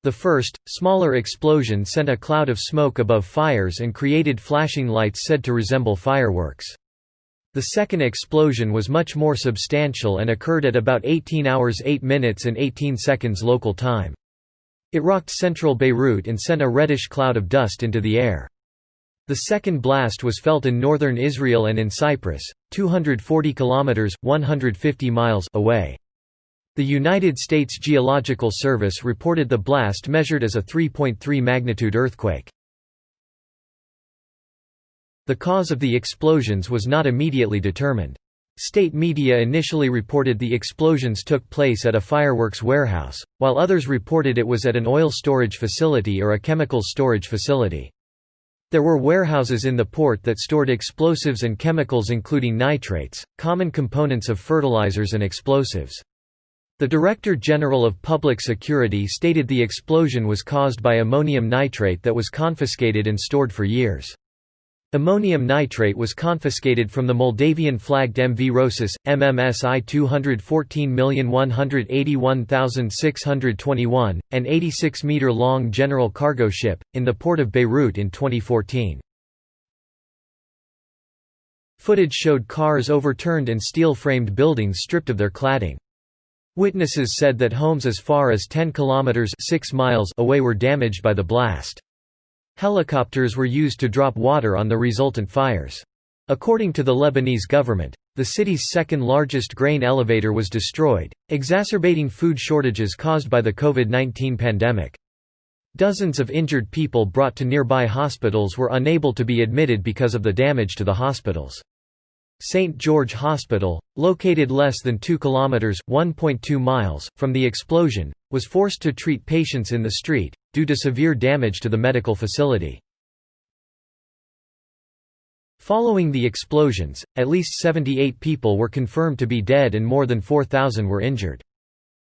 The first, smaller explosion sent a cloud of smoke above fires and created flashing lights said to resemble fireworks. The second explosion was much more substantial and occurred at about 18 hours 8 minutes and 18 seconds local time. It rocked central Beirut and sent a reddish cloud of dust into the air. The second blast was felt in northern Israel and in Cyprus, 240 kilometers (150 miles) away. The United States Geological Service reported the blast measured as a 3.3 magnitude earthquake. The cause of the explosions was not immediately determined. State media initially reported the explosions took place at a fireworks warehouse, while others reported it was at an oil storage facility or a chemical storage facility. There were warehouses in the port that stored explosives and chemicals including nitrates, common components of fertilizers and explosives. The Director General of Public Security stated the explosion was caused by ammonium nitrate that was confiscated and stored for years. Ammonium nitrate was confiscated from the Moldavian-flagged MV Rosis, MMSI 214,181,621, an 86-meter-long general cargo ship, in the Port of Beirut in 2014. Footage showed cars overturned and steel-framed buildings stripped of their cladding. Witnesses said that homes as far as 10 kilometers (6 miles) away were damaged by the blast. Helicopters were used to drop water on the resultant fires. According to the Lebanese government, the city's second-largest grain elevator was destroyed, exacerbating food shortages caused by the COVID-19 pandemic. Dozens of injured people brought to nearby hospitals were unable to be admitted because of the damage to the hospitals. St. George Hospital, located less than 2 kilometers (1.2 miles) from the explosion, was forced to treat patients in the street, due to severe damage to the medical facility. Following the explosions, at least 78 people were confirmed to be dead and more than 4,000 were injured.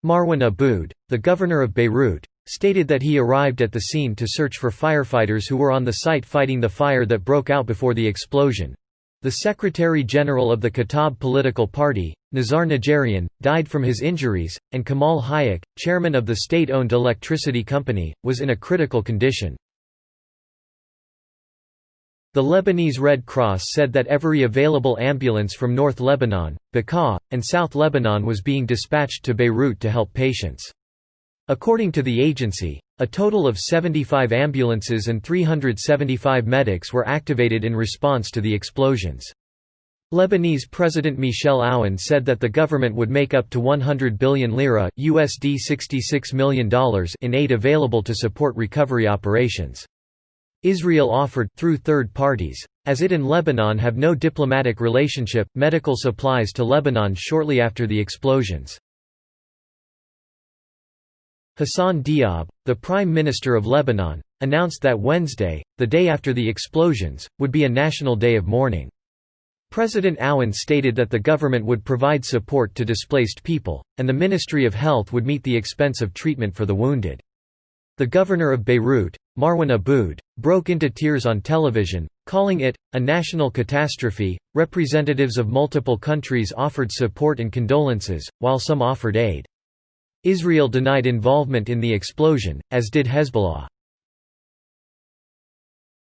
Marwan Aboud, the governor of Beirut, stated that he arrived at the scene to search for firefighters who were on the site fighting the fire that broke out before the explosion. The Secretary-General of the Khattab political party, Nizar Najarian, died from his injuries, and Kamal Hayek, chairman of the state-owned electricity company, was in a critical condition. The Lebanese Red Cross said that every available ambulance from North Lebanon, Bekaa, and South Lebanon was being dispatched to Beirut to help patients. According to the agency, a total of 75 ambulances and 375 medics were activated in response to the explosions. Lebanese President Michel Aoun said that the government would make up to 100 billion lira (USD $66 million) in aid available to support recovery operations. Israel offered, through third parties, as it and Lebanon have no diplomatic relationship, medical supplies to Lebanon shortly after the explosions. Hassan Diab, the Prime Minister of Lebanon, announced that Wednesday, the day after the explosions, would be a national day of mourning. President Aoun stated that the government would provide support to displaced people, and the Ministry of Health would meet the expense of treatment for the wounded. The governor of Beirut, Marwan Aboud, broke into tears on television, calling it a national catastrophe. Representatives of multiple countries offered support and condolences, while some offered aid. Israel denied involvement in the explosion, as did Hezbollah.